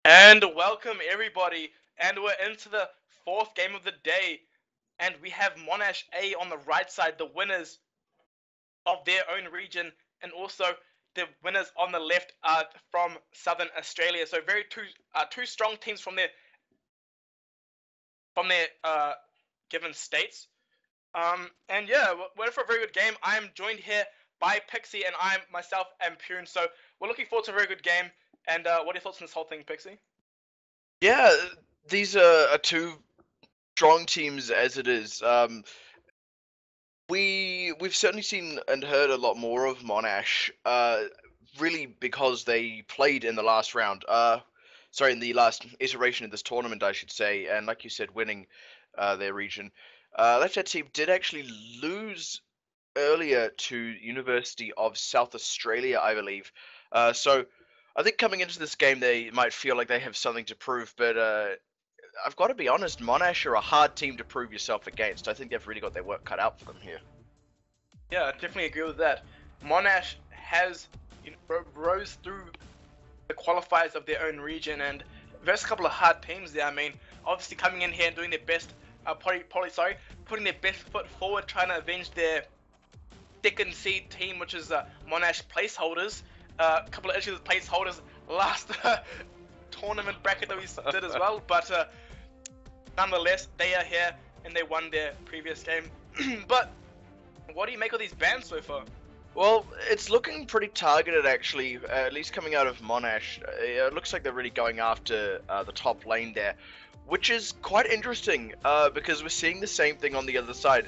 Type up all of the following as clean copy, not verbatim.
And welcome everybody, and we're into the fourth game of the day, and we have Monash A on the right side, the winners of their own region, and also the winners on the left are from Southern Australia. So very two strong teams from their given states. And yeah, we're for a very good game. I am joined here by Pixie, and I'm myself and Pune. So we're looking forward to a very good game. And what are your thoughts on this whole thing, Pixie? Yeah, these are two strong teams as it is. We've certainly seen and heard a lot more of Monash, really because they played in the last round. Sorry, in the last iteration of this tournament, I should say, and like you said, winning their region. Left team did actually lose earlier to University of South Australia, I believe. So I think coming into this game, they might feel like they have something to prove, but I've got to be honest, Monash are a hard team to prove yourself against. I think they've really got their work cut out for them here. Yeah, I definitely agree with that. Monash has rose through the qualifiers of their own region and there's a couple of hard teams there. I mean, obviously coming in here and doing their best, putting their best foot forward, trying to avenge their second seed team, which is Monash placeholders. A couple of issues with placeholders last tournament bracket that we did as well, but nonetheless, they are here and they won their previous game. But what do you make of these bans so far? Well, it's looking pretty targeted actually, at least coming out of Monash. It looks like they're really going after the top lane there, which is quite interesting because we're seeing the same thing on the other side.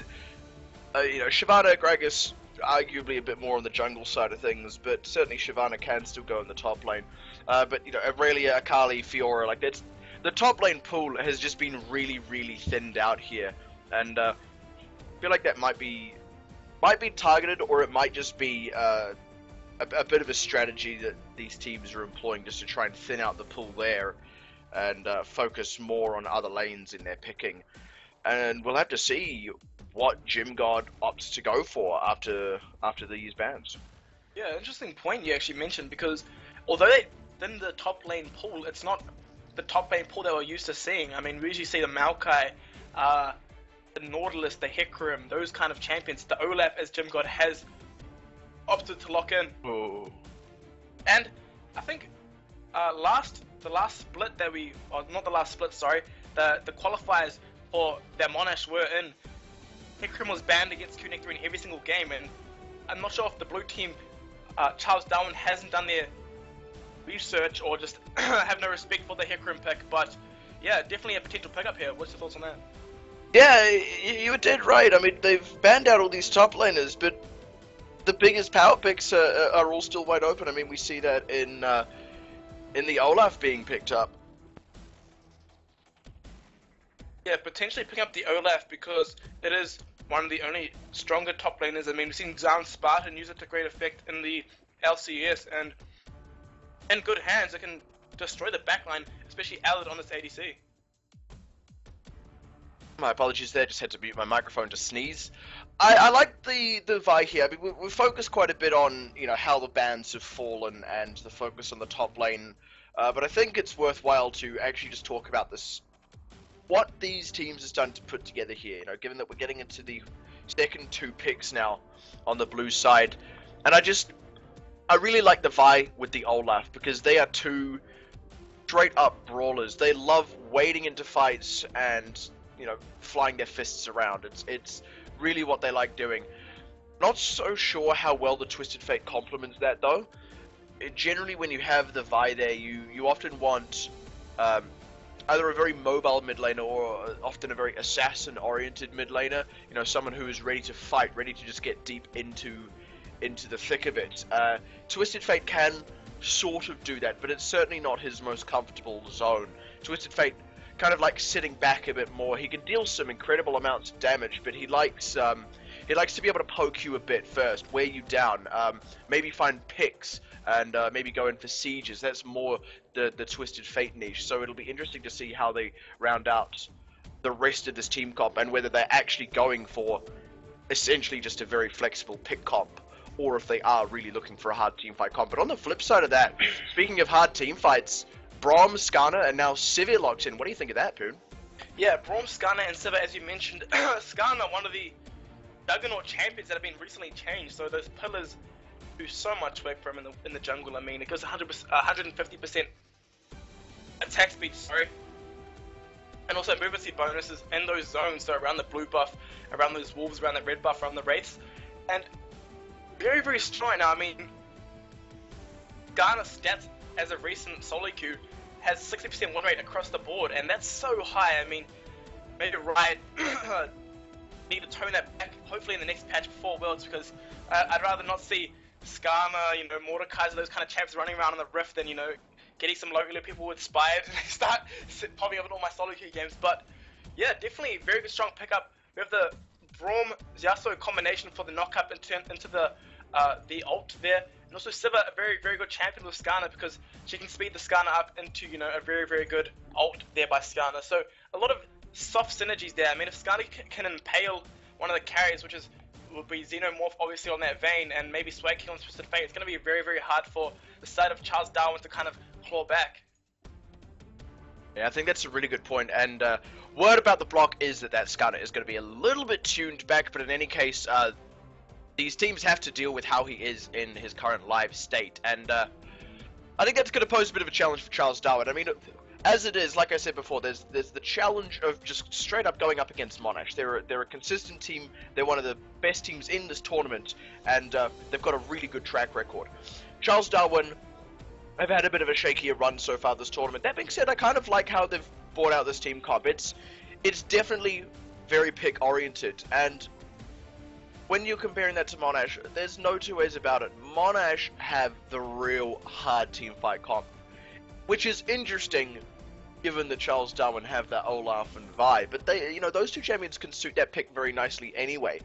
Shyvana, Gragas, arguably a bit more on the jungle side of things, but certainly Shyvana can still go in the top lane. But Aurelia, Akali, Fiora, like that's the top lane pool has just been really, really thinned out here, and I feel like that might be targeted, or it might just be a bit of a strategy that these teams are employing just to try and thin out the pool there and focus more on other lanes in their picking. And we'll have to see what Gym God opts to go for after these bans. Yeah, interesting point you actually mentioned because although they in the top lane pool, it's not the top lane pool that we're used to seeing. I mean, we usually see the Maokai, the Nautilus, the Hecarim, those kind of champions. The Olaf, as Gym God has opted to lock in. Oh. And I think the last split that or not the last split, sorry, the qualifiers for their Monash were in. Hecarim was banned against Q-Nectar in every single game, and I'm not sure if the blue team, Charles Darwin, hasn't done their research or just have no respect for the Hecarim pick, but yeah, definitely a potential pickup here. What's your thoughts on that? Yeah, you were dead right. I mean, they've banned out all these top laners, but the biggest power picks are all still wide open. I mean, we see that in the Olaf being picked up. Yeah, potentially picking up the Olaf because it is one of the only stronger top laners. I mean, we've seen Xan Spartan use it to great effect in the LCS, and in good hands, it can destroy the backline, especially Alid on this ADC. My apologies there, just had to mute my microphone to sneeze. I like the Vi here. I mean, we focused quite a bit on how the bans have fallen and the focus on the top lane, but I think it's worthwhile to actually just talk about this, what these teams have done to put together here. Given that we're getting into the second two picks now on the blue side, and I really like the Vi with the Olaf because they are two straight up brawlers. They love wading into fights and flying their fists around. It's really what they like doing. Not so sure how well the Twisted Fate complements that though. Generally, when you have the Vi there, you often want either a very mobile mid laner or often a very assassin-oriented mid laner. Someone who is ready to fight, ready to just get deep into the thick of it. Twisted Fate can sort of do that, but it's certainly not his most comfortable zone. Twisted Fate kind of like sitting back a bit more. He can deal some incredible amounts of damage, but he likes to be able to poke you a bit first, wear you down, maybe find picks, and maybe go in for sieges. That's more the Twisted Fate niche. So it'll be interesting to see how they round out the rest of this team comp and whether they're actually going for essentially just a very flexible pick comp, or if they are really looking for a hard team fight comp. But on the flip side of that, speaking of hard team fights, Braum, Skarner, and now Sivir locked in. What do you think of that, Poon? Yeah, Braum, Skarner, and Sivir, as you mentioned, Skarner, one of the Juggernaut champions that have been recently changed, so those pillars do so much work for him in the jungle. I mean, it goes 150% attack speed, sorry, and also movement speed bonuses in those zones, so around the blue buff, around those wolves, around the red buff, around the wraiths, and very, very strong. Now, I mean, Skarner's stats as a recent solo queue has 60% win rate across the board, and that's so high. I mean, maybe Riot need to tone that back, hopefully in the next patch before Worlds, because I'd rather not see Skarner, you know, Mordekaiser, those kind of champs running around in the Rift than, you know, getting some low elo people inspired and start popping up in all my solo queue games. But yeah, definitely a very good strong pickup. We have the Braum Yasuo combination for the knock-up into the ult there. And also Sivir, a very, very good champion with Skarner, because she can speed the Skarner up into, you know, a very, very good ult there by Skarner. So a lot of soft synergies there. I mean, if Skarner can impale one of the carriers, which would be Xenomorph obviously on that vein, and maybe Swag King on Twisted Fate, it's going to be very, very hard for the side of Charles Darwin to kind of claw back. Yeah, I think that's a really good point. And word about the block is that Skarner is going to be a little bit tuned back, but in any case, these teams have to deal with how he is in his current live state, and I think that's going to pose a bit of a challenge for Charles Darwin. I mean, as it is, like I said before, there's the challenge of just straight up going up against Monash. They're a consistent team. They're one of the best teams in this tournament, and they've got a really good track record. Charles Darwin have had a bit of a shakier run so far this tournament. That being said, I kind of like how they've brought out this team comp. It's definitely very pick oriented, and when you're comparing that to Monash, there's no two ways about it. Monash have the real hard team fight comp, which is interesting given that Charles Darwin have that Olaf and Vi, but they, you know, those two champions can suit that pick very nicely anyway.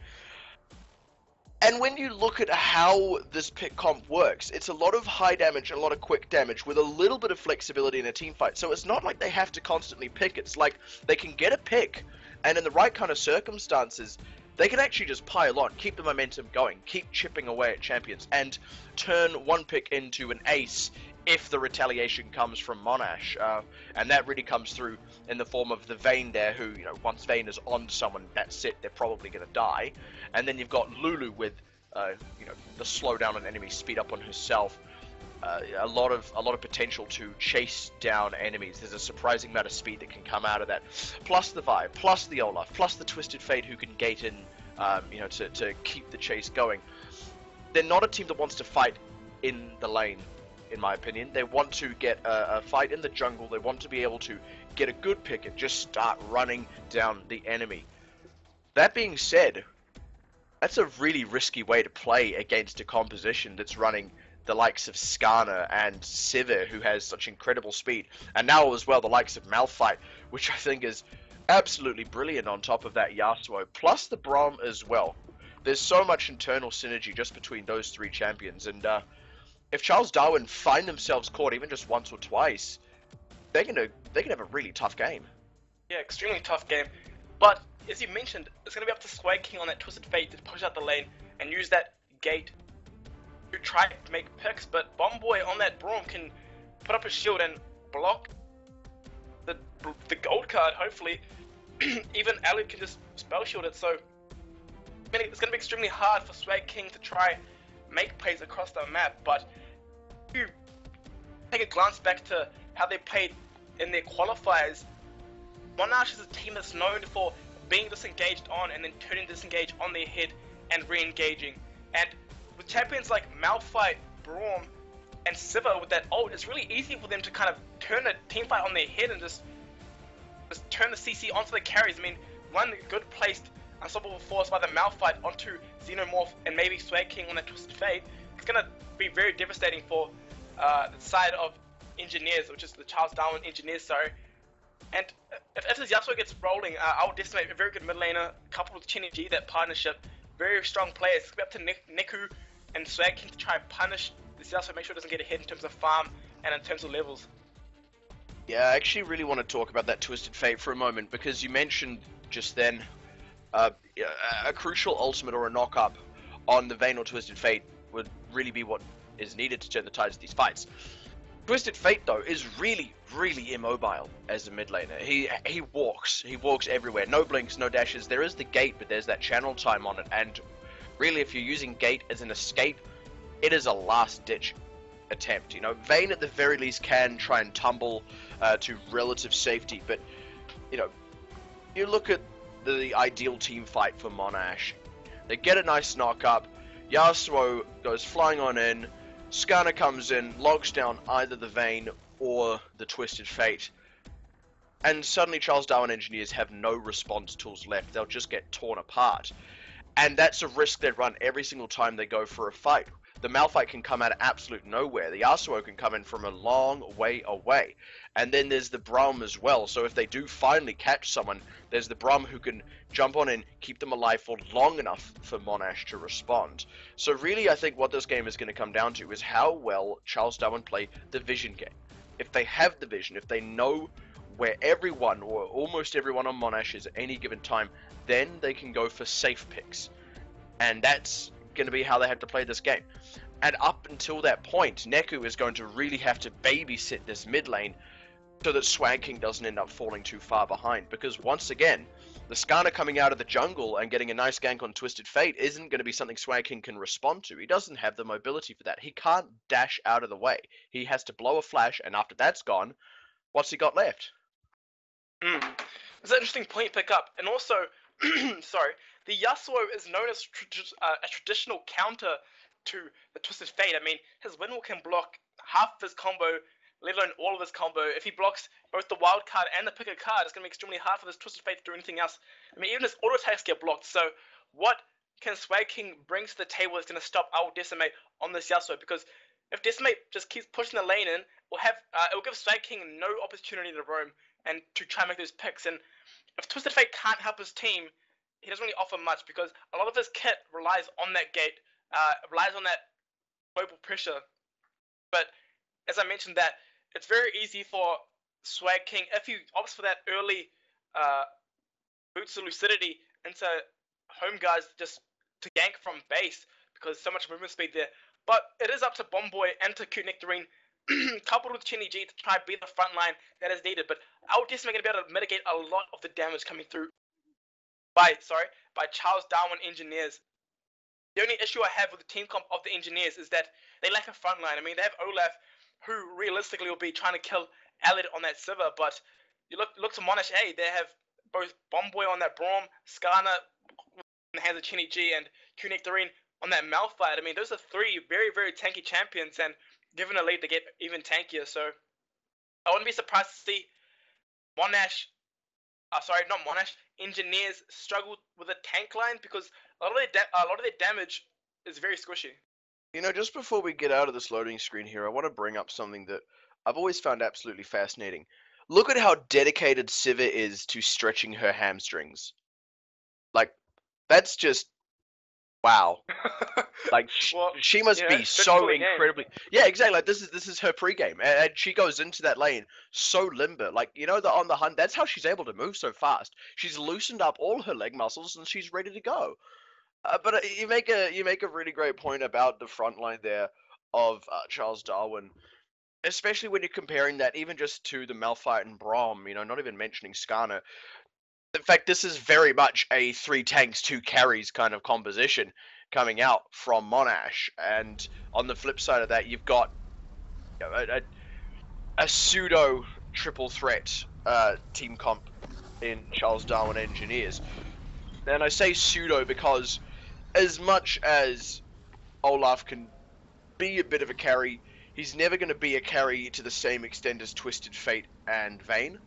And when you look at how this pick comp works, it's a lot of high damage and a lot of quick damage with a little bit of flexibility in a team fight. So it's not like they have to constantly pick. It's like they can get a pick, and in the right kind of circumstances, they can actually just pile on, keep the momentum going, keep chipping away at champions, and turn one pick into an ace if the retaliation comes from Monash. And that really comes through in the form of the Vayne there, who, you know, once Vayne is on someone, that's it, they're probably going to die. And then you've got Lulu with, you know, the slowdown on enemy, speed up on herself. A lot of potential to chase down enemies. There's a surprising amount of speed that can come out of that. Plus the Vi, plus the Olaf, plus the Twisted Fate who can gate in, you know, to keep the chase going. They're not a team that wants to fight in the lane, in my opinion. They want to get a fight in the jungle. They want to be able to get a good pick and just start running down the enemy. That being said, that's a really risky way to play against a composition that's running the likes of Skarner and Sivir, who has such incredible speed, and now as well the likes of Malphite, which I think is absolutely brilliant on top of that Yasuo, plus the Braum as well. There's so much internal synergy just between those three champions, and if Charles Darwin find themselves caught even just once or twice, they're gonna have a really tough game. Yeah, extremely tough game. But as you mentioned, it's gonna be up to Swag King on that Twisted Fate to push out the lane and use that gate to try to make picks. But Bomb Boy on that Braum can put up a shield and block the gold card. Hopefully, even Ali can just spell shield it. So I mean, it's gonna be extremely hard for Swag King to try make plays across the map. But if you take a glance back to how they played in their qualifiers, Monash is a team that's known for being disengaged on and then turning disengaged on their head and re-engaging. And with champions like Malphite, Braum, and Sivir with that ult, it's really easy for them to kind of turn a teamfight on their head and just turn the CC onto the carries. I mean, one good placed unstoppable force by the Malphite onto Xenomorph and maybe Swag King on that Twisted Fate, it's going to be very devastating for the side of Engineers, which is the Charles Darwin Engineers, sorry. And if this Yasuo gets rolling, I would estimate a very good mid laner, coupled with Chinny G, that partnership. Very strong players. It's up to Neku and Swag King to try and punish this Yasuo, make sure it doesn't get ahead in terms of farm and in terms of levels. Yeah, I actually really want to talk about that Twisted Fate for a moment, because you mentioned just then a crucial ultimate or a knock-up on the Vayne or Twisted Fate would really be what is needed to turn the tides of these fights. Twisted Fate though is really, really immobile as a mid laner. He walks everywhere. No blinks, no dashes. There is the gate, but there's that channel time on it. And really, if you're using gate as an escape, it is a last ditch attempt. You know, Vayne at the very least can try and tumble to relative safety, but you know, you look at the ideal team fight for Monash. They get a nice knock up. Yasuo goes flying on in. Skarner comes in, logs down either the Vayne or the Twisted Fate, and suddenly Charles Darwin engineers have no response tools left. They'll just get torn apart. And that's a risk they run every single time they go for a fight. The Malphite can come out of absolute nowhere. The Yasuo can come in from a long way away. And then there's the Braum as well. So if they do finally catch someone, there's the Braum who can jump on in, keep them alive for long enough for Monash to respond. So really, I think what this game is going to come down to is how well Charles Darwin play the vision game. If they have the vision, if they know where everyone or almost everyone on Monash is at any given time, then they can go for safe picks. And that's going to be how they have to play this game. And up until that point, Neku is going to really have to babysit this mid lane so that Swag King doesn't end up falling too far behind. Because once again, the Skarner coming out of the jungle and getting a nice gank on Twisted Fate isn't going to be something Swag King can respond to. He doesn't have the mobility for that. He can't dash out of the way. He has to blow a flash, and after that's gone, what's he got left? It's an interesting point to pick up. And also, sorry, the Yasuo is known as a traditional counter to the Twisted Fate. I mean, his Windwall can block half of his combo, let alone all of his combo. If he blocks both the wild card and the picker card, it's going to be extremely hard for this Twisted Fate to do anything else. I mean, even his auto attacks get blocked. So what can Swag King bring to the table that's going to stop our Decimate on this Yasuo? Because if Decimate just keeps pushing the lane in, it will give Swag King no opportunity to roam and to try and make those picks. And if Twisted Fate can't help his team, he doesn't really offer much because a lot of his kit relies on that gate, relies on that global pressure. But as I mentioned, that it's very easy for Swag King, if he opts for that early boots of lucidity into home guys just to gank from base because so much movement speed there. But it is up to Bomboy and to Cute Nectarine coupled with Chinny G to try and be the front line that is needed. But our Decimate going to be able to mitigate a lot of the damage coming through by Charles Darwin engineers. The only issue I have with the team comp of the engineers is that they lack a front line. I mean, they have Olaf, who realistically will be trying to kill Alid on that Sivir, but you look to Monash, hey, they have both Bomboy on that Braum, Skarner in the hands of Chinny G, and Q Nectarine on that Malphite. I mean, those are three very, very tanky champions, and given a lead, they get even tankier. So I wouldn't be surprised to see engineers struggle with a tank line because a lot of their damage is very squishy. You know, just before we get out of this loading screen here, I want to bring up something that I've always found absolutely fascinating. Look at how dedicated Sivir is to stretching her hamstrings. Like, that's just wow. Like she must be so incredibly. Yeah, exactly. Like this is her pregame, and she goes into that lane so limber. Like on the hunt. That's how she's able to move so fast. She's loosened up all her leg muscles and she's ready to go. But you make a really great point about the front line there of Charles Darwin, especially when you're comparing that even just to the Malphite and Braum. Not even mentioning Skarner. In fact, this is very much a 3 tanks, 2 carries kind of composition coming out from Monash. And on the flip side of that, you've got a pseudo triple threat team comp in Charles Darwin Engineers. And I say pseudo because as much as Olaf can be a bit of a carry, he's never going to be a carry to the same extent as Twisted Fate and Vayne.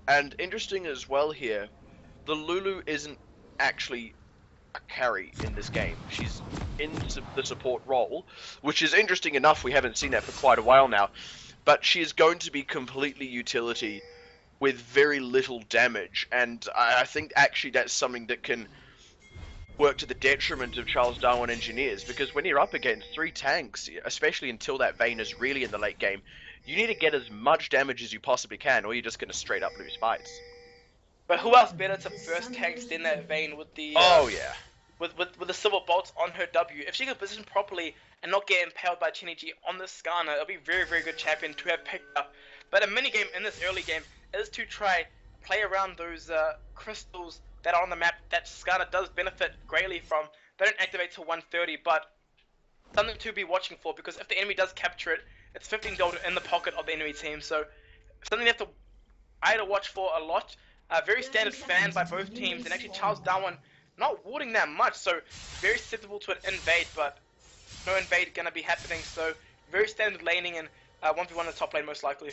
And interesting as well here, the Lulu isn't actually a carry in this game. She's in the support role, which is interesting enough. We haven't seen that for quite a while now. But she is going to be completely utility with very little damage. And I think actually that's something that can work to the detriment of Charles Darwin Engineers. Because when you're up against 3 tanks, especially until that Vayne is really in the late game, you need to get as much damage as you possibly can, or you're just going to straight up lose fights. But who else better to first tanks than that Vayne with the with the silver bolts on her W. If she can position properly and not get impaled by Chiniji on the Skarner, it'll be very, very good champion to have picked up. But a mini game in this early game is to try play around those crystals that are on the map that Skarner does benefit greatly from. They don't activate till 130, but something to be watching for, because if the enemy does capture it, it's 15 gold in the pocket of the enemy team. So something you have to either watch for a lot. Very standard fan by both teams, and actually Charles Darwin not warding that much, so very susceptible to an invade, but no invade gonna be happening. So very standard laning and 1v1 in the top lane most likely.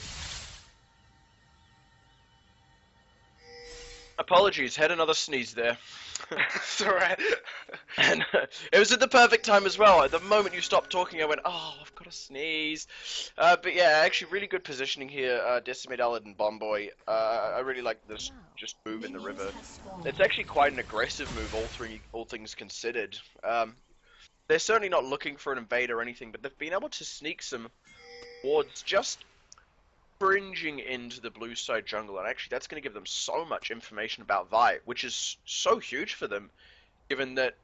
Apologies, had another sneeze there. It's alright. And it was at the perfect time as well. At the moment you stopped talking, I went, oh, I've got a sneeze. But yeah, actually really good positioning here. Decimate Alad and Bomboy. I really like this just move in the river. It's actually quite an aggressive move, all things considered. They're certainly not looking for an invade or anything, but they've been able to sneak some wards just fringing into the blue side jungle, and actually that's going to give them so much information about Vi, which is so huge for them, given that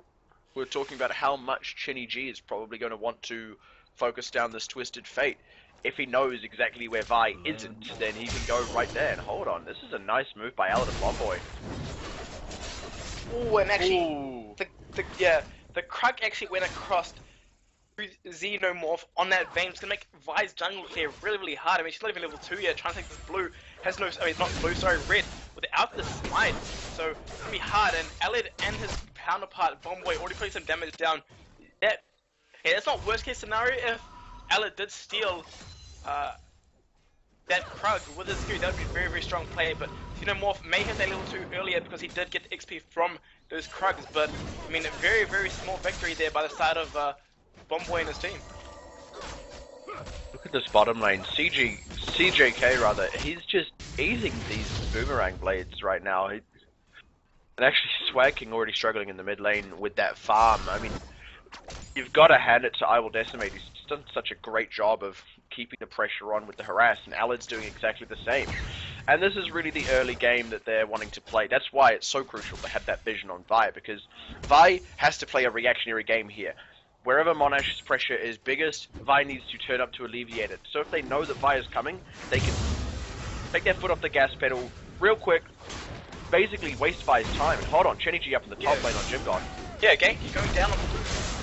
we're talking about how much Chinny G is probably going to want to focus down this Twisted Fate. If he knows exactly where Vi isn't, then he can go right there. And hold on, this is a nice move by Alad and Bomboy. Oh, and actually, the Krug actually went across Xenomorph on that vein. It's gonna make Vi's jungle here really, really hard. I mean, she's not even level 2 yet, trying to take this blue. Has no, I mean, not blue, sorry, red, without the smite. So, it's gonna be hard, and Alad and his counterpart, Bomboy, already putting some damage down. That's not worst case scenario if Alad did steal that Krug with his Q. That would be a very, very strong play, but Xenomorph may hit that level 2 earlier because he did get the XP from those Krugs, but, I mean, a very, very small victory there by the side of Bomboy and his team. Look at this bottom lane. CJK rather, he's just easing these boomerang blades right now. And actually Swag King already struggling in the mid lane with that farm. I mean, you've got to hand it to I Will Decimate. He's done such a great job of keeping the pressure on with the harass, and Alad's doing exactly the same. And this is really the early game that they're wanting to play. That's why it's so crucial to have that vision on Vi, because Vi has to play a reactionary game here. Wherever Monash's pressure is biggest, Vi needs to turn up to alleviate it. So if they know that Vi is coming, they can take their foot off the gas pedal real quick, basically waste Vi's time. And hold on, Chenny G up in the top lane on Gym God. Yeah, Genki going down on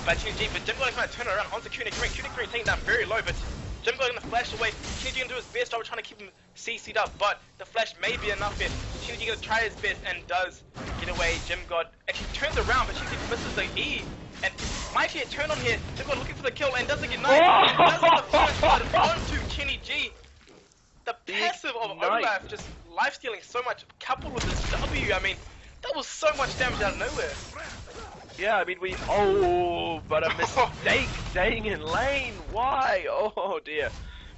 by Chenny G, but Gym God is going to turn around onto Kunik Ring. Kunik Ring taking down very low, but Gym God going to flash away. Chenny G going to do his best job trying to keep him CC'd up, but the flash may be enough here. Chenny G going to try his best and does get away. Gym God actually turns around, but Chenny G misses the E. And might get turned on here. Gym God looking for the kill and doesn't get knifed. And does get the first blood onto Chenny G. The passive of Olaf just life stealing so much, coupled with this W. I mean, that was so much damage out of nowhere. Yeah, I mean, but a mistake staying in lane. Why? Oh dear.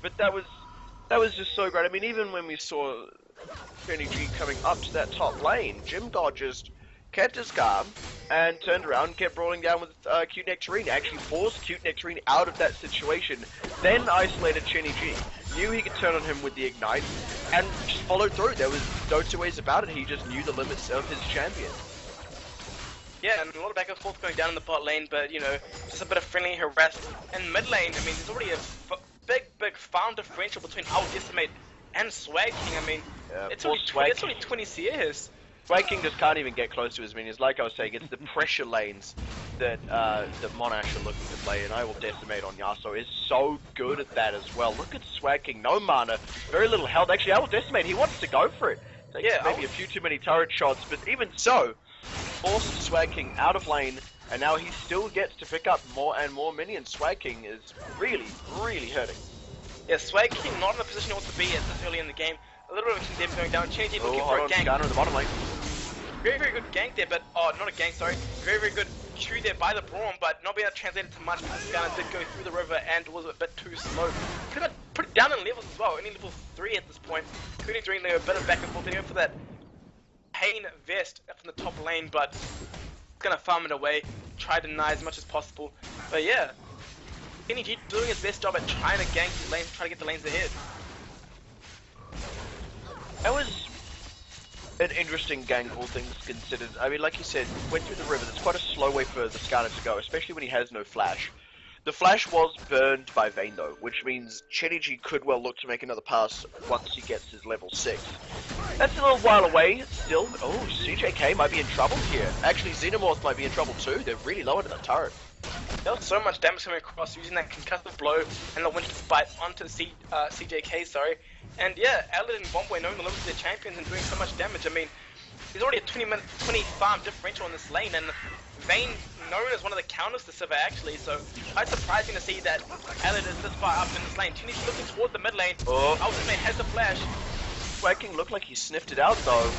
But that was just so great. I mean, even when we saw Chenny G coming up to that top lane, Gym God just kept his calm and turned around and kept rolling down with Cute Nectarine. Actually forced Cute Nectarine out of that situation, then isolated Chenny G. Knew he could turn on him with the Ignite, and just followed through. There was no two ways about it. He just knew the limits of his champion. Yeah, and a lot of back and forth going down in the bot lane, but, you know, just a bit of friendly harass. And mid lane, I mean, there's already a big farm differential between I Will Decimate and Swag King. I mean, it's only 20 CS. Swag King just can't even get close to his minions. Like I was saying, it's the pressure lanes that Monash are looking to play, and I Will Decimate on Yasuo is so good at that as well. Look at Swag King, no mana, very little health. Actually, I Will Decimate, he wants to go for it. Takes maybe a few too many turret shots, but even so, forced Swag King out of lane, and now he still gets to pick up more and more minions. Swag King is really, really hurting. Yeah, Swag King not in the position he wants to be at this early in the game. A little bit of condemn going down, Chenny G looking for a gank. Skarner in the bottom lane. Very, very good gank there, but, not a gank, sorry. Very, very good Q there by the Braum, but not being able to translate it to much because Skarner did go through the river and was a bit too slow. Could have been pretty down in levels as well, only level 3 at this point. Couldn't doing there a bit of back and forth, then for that Pain Vest from the top lane, but gonna farm it away, try to deny as much as possible. But yeah, Chenny G doing his best job at trying to gank the lanes, trying to get the lanes ahead. That was An interesting gank, all things considered. I mean, like you said, went through the river. That's quite a slow way for the Skarner to go, especially when he has no flash. The flash was burned by Vayne though, which means Chenigi could well look to make another pass once he gets his level 6. That's a little while away still. Oh, CJK might be in trouble here. Actually, Xenomorph might be in trouble too. They're really low into the turret. There was so much damage coming across using that concussive blow and the winter spite onto the CJK, sorry. And yeah, Alid and Bombway knowing the limits of their champions and doing so much damage. I mean, there's already a 20 farm differential in this lane, and Vayne known as one of the counters to Sivir actually, so quite surprising to see that Alid is this far up in this lane. Chenigi looking toward the mid lane. Oh. Ultimate has the flash. Waking looked like he sniffed it out though.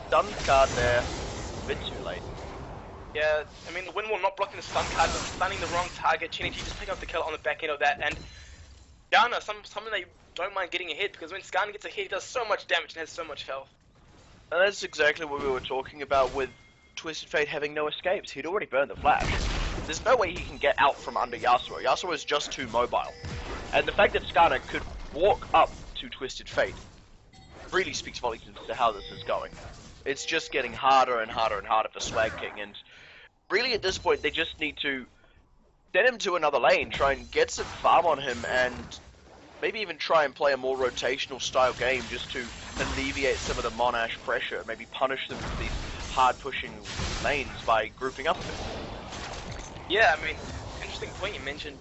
Stun card there. A bit too late. Yeah, I mean, the wind wall not blocking the stun card, but stunning the wrong target. Chenigi just picking up the kill on the back end of that, and Skarner, something they don't mind getting ahead, because when Skarner gets ahead, he does so much damage and has so much health. And that's exactly what we were talking about with Twisted Fate having no escapes. He'd already burned the flash. There's no way he can get out from under Yasuo. Yasuo is just too mobile. And the fact that Skarner could walk up to Twisted Fate really speaks volumes to how this is going. It's just getting harder and harder and harder for Swag King, and really at this point they just need to send him to another lane, try and get some farm on him, and maybe even try and play a more rotational style game just to alleviate some of the Monash pressure, maybe punish them for these hard pushing lanes by grouping up a bit. Yeah, I mean, interesting point you mentioned.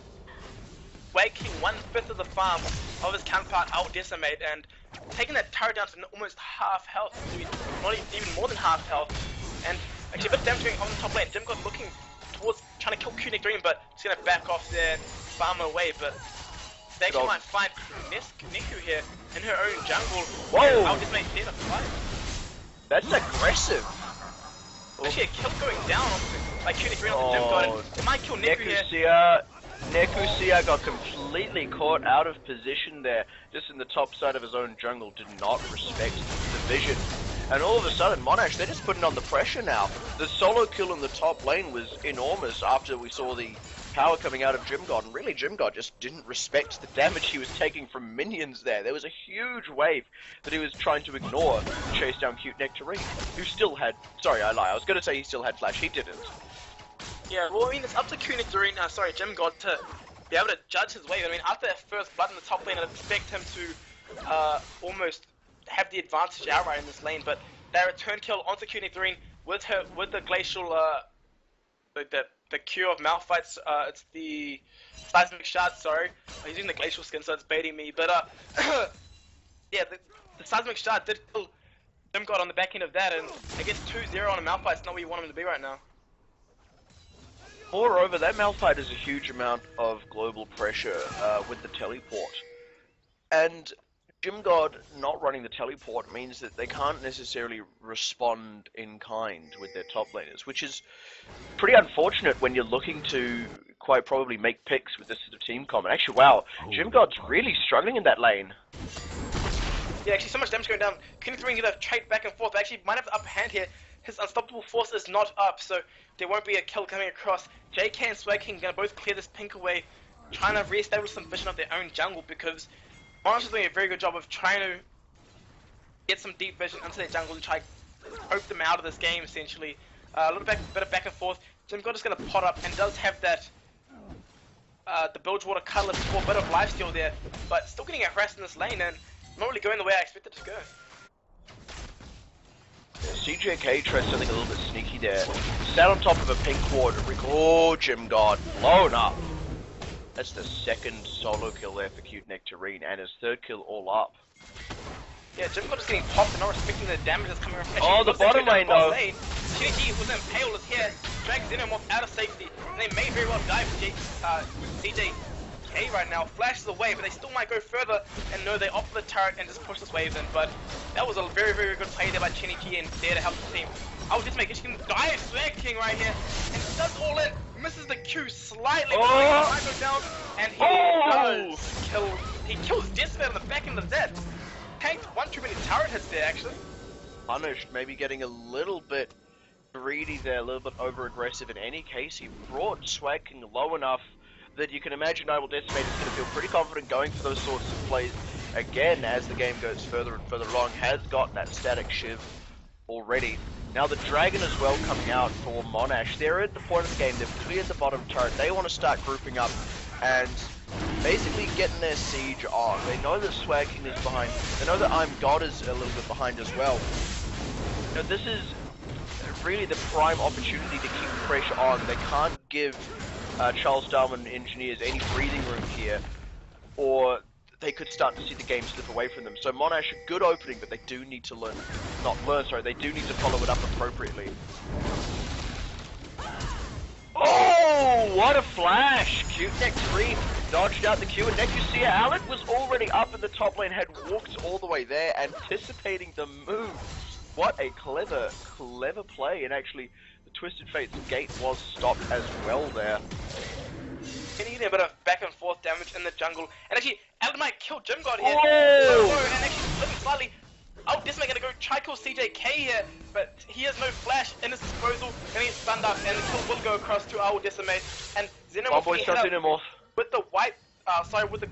Swag King 1/5 of the farm of his counterpart out decimate, and taking that turret down to almost half health, not even more than half health, and actually a bit of damage going on the top lane. Demgod looking towards trying to kill Q Nectarine, but he's gonna back off there and farm away, but they actually might find Neku here in her own jungle. Whoa! Out decimate there to fight. That's aggressive. Actually a kill going down like Q Nectarine on the Demgod, and it might kill Neku here. Nekusia got completely caught out of position there, just in the top side of his own jungle, did not respect the vision. And all of a sudden, Monash, they're just putting on the pressure now. The solo kill in the top lane was enormous after we saw the power coming out of Gymgod, and really Gymgod just didn't respect the damage he was taking from minions there. There was a huge wave that he was trying to ignore to chase down Cute Nectarine, who still had, sorry I lie, I was going to say he still had flash, he didn't. Yeah, well, I mean, it's up to Q Nectarine, Gymgod, to be able to judge his wave. I mean, after that first blood in the top lane, I'd expect him to almost have the advantage outright in this lane, but that return kill onto Q Nectarine with the glacial, the Q of Malphite's, it's the Seismic Shard, sorry. I'm using the glacial skin, so it's baiting me, but, yeah, the Seismic Shard did kill Gymgod on the back end of that, and I guess 2-0 on a Malphite's not where you want him to be right now. Moreover, that Malphite is a huge amount of global pressure with the teleport. And Gymgod not running the teleport means that they can't necessarily respond in kind with their top laners, which is pretty unfortunate when you're looking to quite probably make picks with this sort of team comp. And actually, wow, Gymgod's really struggling in that lane. Yeah, actually so much damage going down. King Nectarine gonna trade back and forth, but actually might have the upper hand here. His unstoppable force is not up, so there won't be a kill coming across. JK and Swag King gonna both clear this pink away, trying to re-establish some vision of their own jungle, because Monash is doing a very good job of trying to get some deep vision into their jungle and try to poke them out of this game, essentially. A little bit of back and forth. Gymgod is gonna pot up and does have that the Bilgewater Cutlass for a bit of lifesteal there, but still getting harassed in this lane and not really going the way I expected it to go. CJK tries something a little bit sneaky there. Sat on top of a pink ward. Oh, Gymgod, blown up. That's the second solo kill there for Cute Nectarine, and his third kill all up. Yeah, Gymgod is getting popped and not respecting the damage that's coming from. Oh, the bottom lane though. Chenigi was impaled here, drags Xenomorph out of safety, and they may very well die for CJK right now. Flashes away, but they still might go further and know they opt for the turret and just push this wave in. But that was a very, very good play there by Chenigi and there to help the team. I would just make it, she can die at Swag King right here, and does all in, misses the Q slightly, but go down, and he does kill, he kills Decimate on the back end of that. Tanked one too many turret hits there, actually. Punished, maybe getting a little bit greedy there, a little bit over-aggressive. In any case, he brought Swag King low enough that you can imagine I Will Decimate is going to feel pretty confident going for those sorts of plays again as the game goes further and further along. Has got that static shiv already. Now the Dragon as well coming out for Monash. They're at the point of the game, they've cleared the bottom turret, they want to start grouping up and basically getting their siege on. They know that Swag King is behind, they know that I'm God is a little bit behind as well. Now this is really the prime opportunity to keep the pressure on. They can't give Charles Darwin Engineers any breathing room here, or they could start to see the game slip away from them. So Monash, a good opening, but they do need to they do need to follow it up appropriately. Oh, what a flash! Cute next 3 dodged out the Q, and next you see Alec was already up in the top lane, had walked all the way there, anticipating the move. What a clever play, and actually the Twisted Fate's gate was stopped as well there. Getting a bit of back and forth damage in the jungle, and actually Alec might kill Jim God here. Oh! And actually flipping slightly. Oh, this man gonna go try kill CJK here, but he has no flash in his disposal, and he's stunned up, and the kill will go across to our Decimate, and Xenomorph with the white, with the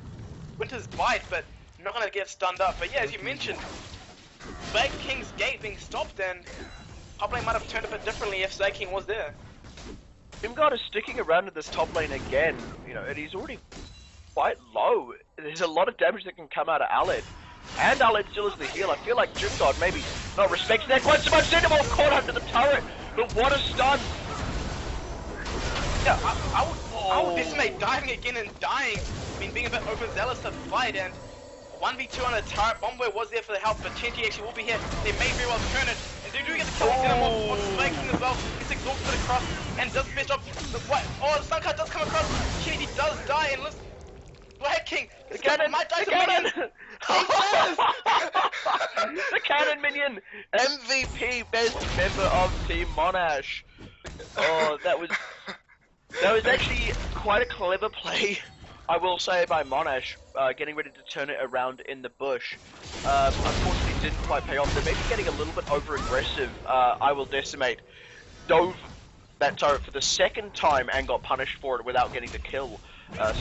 Winter's Bite, but not gonna get stunned up. But yeah, as you mentioned, Swag King's gate being stopped, and top lane might have turned a bit differently if Swag King was there. Jimgod is sticking around in this top lane again, you know, and he's already quite low. There's a lot of damage that can come out of Aled. And Aled still is the heal. I feel like Jimgod maybe not respects that quite so much. Xenomorph caught under the turret, but what a stun! Yeah, I would Decimate diving again and dying. I mean, being a bit overzealous to fight, and 1v2 on a turret. Bomboy was there for the help, but Chenji actually will be here. They may very well turn it, and they do get the kill on Xenomorph on Swag King as well. He's exhausted across, and does the best job. Oh, the Sunkard does come across. Chenji does die, and looks. Swag King, the cannon might die. The cannon! The cannon minion! MVP, best member of Team Monash. Oh, that was actually quite a clever play, I will say, by Monash, getting ready to turn it around in the bush. Unfortunately didn't quite pay off. They're maybe getting a little bit over-aggressive. I will Decimate. Dove that turret for the second time and got punished for it without getting the kill.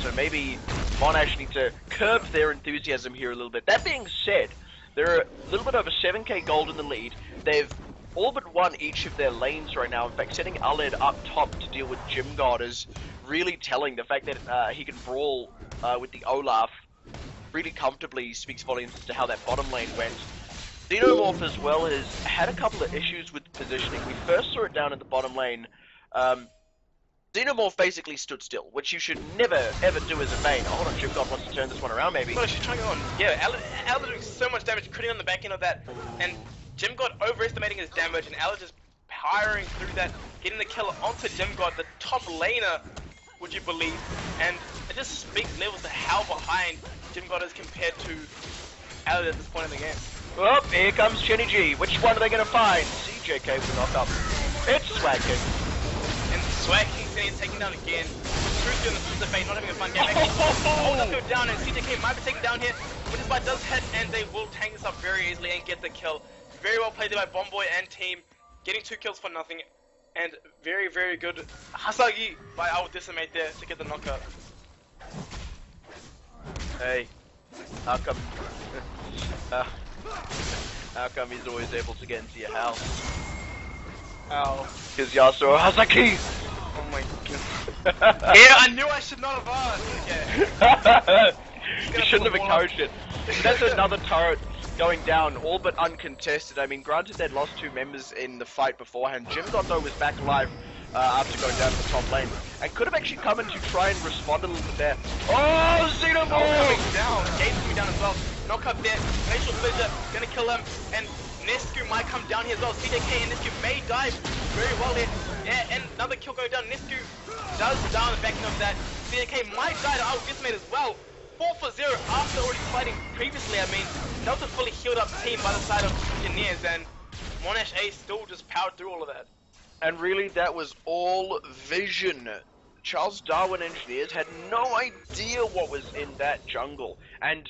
So maybe Monash need to curb their enthusiasm here a little bit. That being said, they're a little bit over 7k gold in the lead. They've all but won each of their lanes right now. In fact, setting Aled up top to deal with Jimgod is really telling. The fact that he can brawl with the Olaf really comfortably speaks volumes as to how that bottom lane went. Xenomorph as well has had a couple of issues with positioning. We first saw it down in the bottom lane. Xenomorph basically stood still, which you should never ever do as a main. Oh, hold on, Jimgod wants to turn this one around maybe. Well, she's trying on. Yeah, Aled doing so much damage, critting on the back end of that, and Jimgod overestimating his damage, and Aled just powering through that, getting the kill onto Jimgod, the top laner, would you believe? And it just speaks levels to how behind Jimgod is compared to Aled at this point in the game. Oh, here comes Chenny G. Which one are they going to find? CJK with a knock-up. It's Swag King. And Swag King's getting taken down again. Truth doing the Twisted Fate, not having a fun game. Actually, does go down, and CJK might be taken down here. Winter's Bite does hit, and they will tank this up very easily and get the kill. Very well played there by Bomboy and team, getting 2 kills for nothing, and very, very good Hasagi by our Decimate there to get the knockout. Hey, how come he's always able to get into your house? Ow. Because Yasuo Hasaki! Oh my god. Yeah, I knew I should not have asked. Okay. You shouldn't have encouraged it. That's another turret going down, all but uncontested. I mean, granted they'd lost 2 members in the fight beforehand. Jimgod though was back alive after going down to the top lane, and could have actually come in to try and respond a little bit there. Oh, Xenomorph! Coming down, Gabe's coming down as well. Knock up there, Facial Blizzard, gonna kill him, and Nescu might come down here as well. CJK and Nescu may die very well here. Yeah, and another kill going down. Nescu does down the back end of that. CJK might die to our Decimate as well. 4 for 0 after already fighting previously. I mean, that was a fully healed up team by the side of Engineers, and Monash A still just powered through all of that. And really, that was all vision. Charles Darwin Engineers had no idea what was in that jungle, and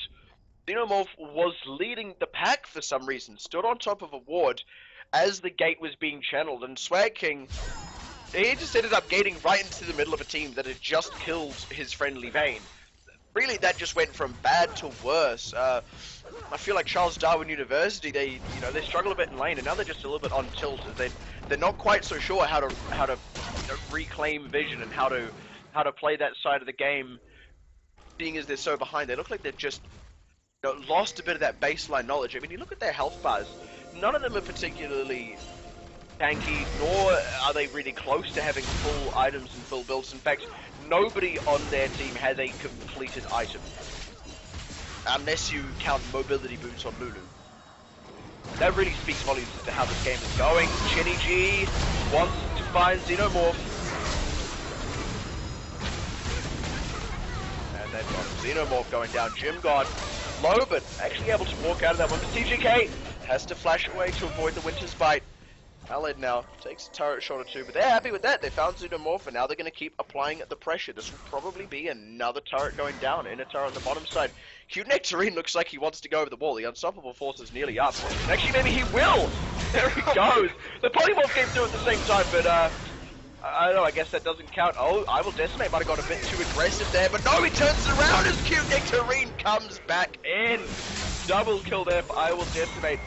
Xenomorph was leading the pack for some reason, stood on top of a ward as the gate was being channeled, and Swag King, he just ended up gating right into the middle of a team that had just killed his friendly Vayne. Really, that just went from bad to worse. I feel like Charles Darwin University, they struggle a bit in lane, and now they're just a little bit on tilt. They're not quite so sure how to reclaim vision and how to play that side of the game. Being as they're so behind, they look like they've just lost a bit of that baseline knowledge. I mean, you look at their health bars; none of them are particularly tanky, nor are they really close to having full items and full builds. In fact, nobody on their team has a completed item. Unless you count mobility boots on Lulu. That really speaks volumes as to how this game is going. Chenny G wants to find Xenomorph. And they've got Xenomorph going down. Gym God low, but actually able to walk out of that one. But TGK has to flash away to avoid the Winter's Bite. Aled now takes a turret shot or two, but they're happy with that. They found Xenomorph, and now they're going to keep applying the pressure. This will probably be another turret going down. In a turret on the bottom side. Cute Nectarine looks like he wants to go over the wall. The Unstoppable Force is nearly up. Actually, maybe he will! There he goes! The Polymorph came through at the same time, but I don't know, I guess that doesn't count. Oh, I Will Decimate might have got a bit too aggressive there, but no, he turns it around as Cute Nectarine comes back in. Double kill there for I Will Decimate.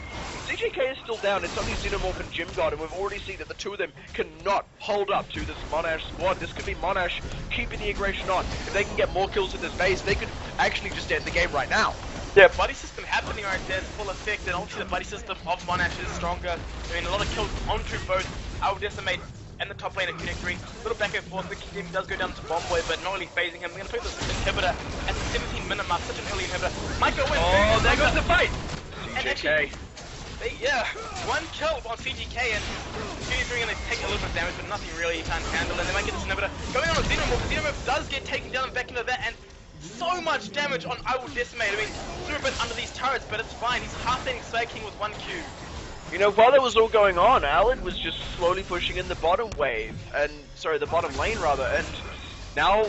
CJK is still down, it's only Xenomorph and Gym God, and we've already seen that the two of them cannot hold up to this Monash squad. This could be Monash keeping the aggression on. If they can get more kills in this base, they could actually just end the game right now. Yeah, buddy system happening right there, it's full effect, and obviously the buddy system of Monash is stronger. I mean, a lot of kills onto both I Will Decimate and the top lane of Connect 3. Little back and forth, the team does go down to Bomboy, but not really phasing him. We're going to play this inhibitor at 17 minute mark, such an early inhibitor. Might go in. Oh, there goes the fight! CJK. Yeah, one kill on CGK, and CG3 going to take a little bit of damage, but nothing really he can't handle, and they might get this inhibitor. Going on with Xenomorph, Xenomorph does get taken down and back into that, and so much damage on I Will Decimate. I mean, threw a bit under these turrets, but it's fine. He's half-laning Slay King with 1 Q. You know, while that was all going on, Aled was just slowly pushing in the bottom wave, and, sorry, the bottom lane rather, and now,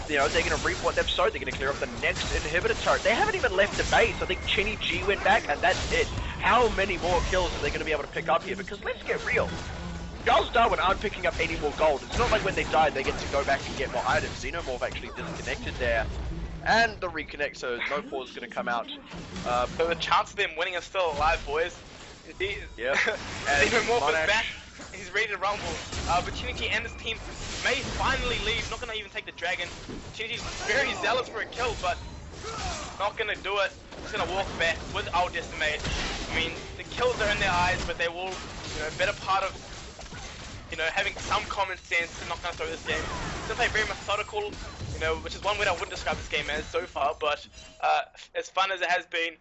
they're going to reap what they've sowed. They're going to clear up the next inhibitor turret. They haven't even left the base. I think Chenny G went back, and that's it. How many more kills are they going to be able to pick up here? Because let's get real. Charles Darwin aren't picking up any more gold. It's not like when they died, they get to go back and get more items. Xenomorph actually disconnected there. And the reconnect, so no pause is going to come out. So the chance of them winning is still alive, boys. Yeah. Xenomorph is back. He's ready to rumble. But Chiniki and his team may finally leave. Not going to even take the dragon. Chinichi's very zealous for a kill, but not going to do it. He's going to walk back with I Will Decimate. I mean, the kills are in their eyes, but they will, better part of, having some common sense and not going to throw this game. He's going to play very methodical, which is one word I wouldn't describe this game as so far, but as fun as it has been,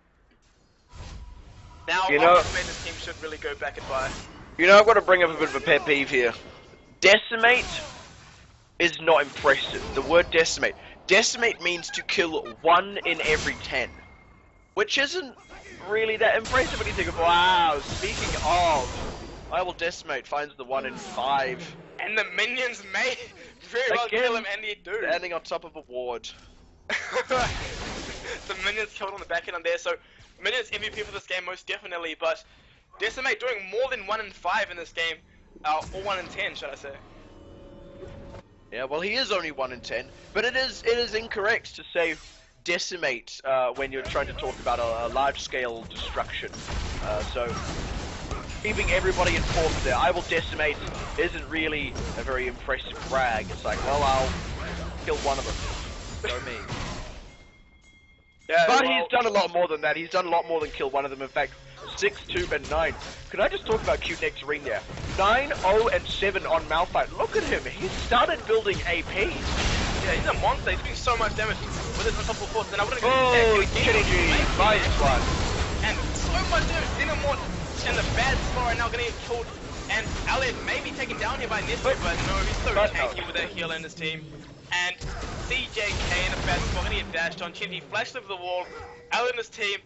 now obviously this team should really go back and buy. I've got to bring up a bit of a pet peeve here. Decimate is not impressive. The word decimate. Decimate means to kill 1 in every 10. Which isn't really that impressive when you think of, wow, speaking of, I Will Decimate finds the 1 in 5. And the minions may very well kill him, and they do. Standing on top of a ward. The minions killed on the back end on there, so minions MVP for this game most definitely, but Decimate doing more than 1 in 5 in this game, or 1 in 10 should I say. Yeah, well he is only 1 in 10, but it is incorrect to say decimate when you're trying to talk about a large-scale destruction. So keeping everybody informed there. I Will Decimate isn't really a very impressive brag. It's like, well, I'll kill 1 of them. Go me. Yeah, but he's done a lot more than that. He's done a lot more than kill 1 of them. In fact, 6, 2, and 9. Could I just talk about Cute Nectarine there? 9, 0, and 7 on Malphite. Look at him. He started building AP. Yeah, he's a monster. He's doing so much damage with his Unstoppable Force. And I wouldn't Chenny G. Nice one. And so much damage. Xenomorph in the bad spot right now going to get killed. And Aled may be taken down here by Nestor, but no, he's so tanky with that heal in his team. And CJK in a bad spot, going to get dashed on. Chinty flashed over the wall. Aled and his team,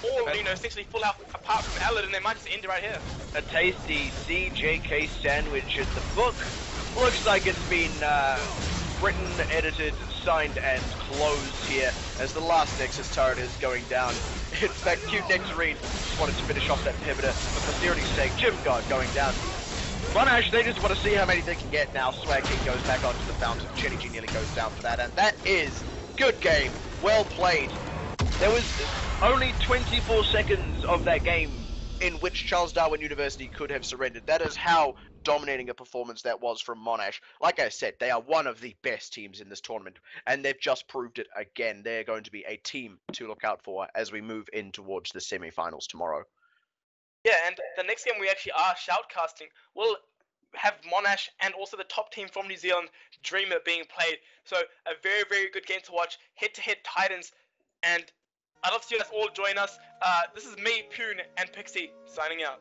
all, essentially full health apart from Aled, and they might just end it right here. A tasty CJK sandwich in the book. Looks like it's been written, edited, signed, and closed here as the last Nexus turret is going down. In fact, Cute Nectarine just wanted to finish off that inhibitor for posterity's sake. Gym God going down. Monash, they just want to see how many they can get now. Swag King goes back onto the fountain. Chenny G nearly goes down for that, and that is good game. Well played. There was only 24 seconds of that game in which Charles Darwin University could have surrendered. That is how dominating a performance that was from Monash. Like I said, they are one of the best teams in this tournament, and they've just proved it again. They're going to be a team to look out for as we move in towards the semi-finals tomorrow. Yeah, and the next game we actually are shoutcasting will have Monash and also the top team from New Zealand, Dreamer, being played. So a very, very good game to watch. Head-to-head Titans, and I'd love to see you guys all join us. This is me, Poon, and Pixie signing out.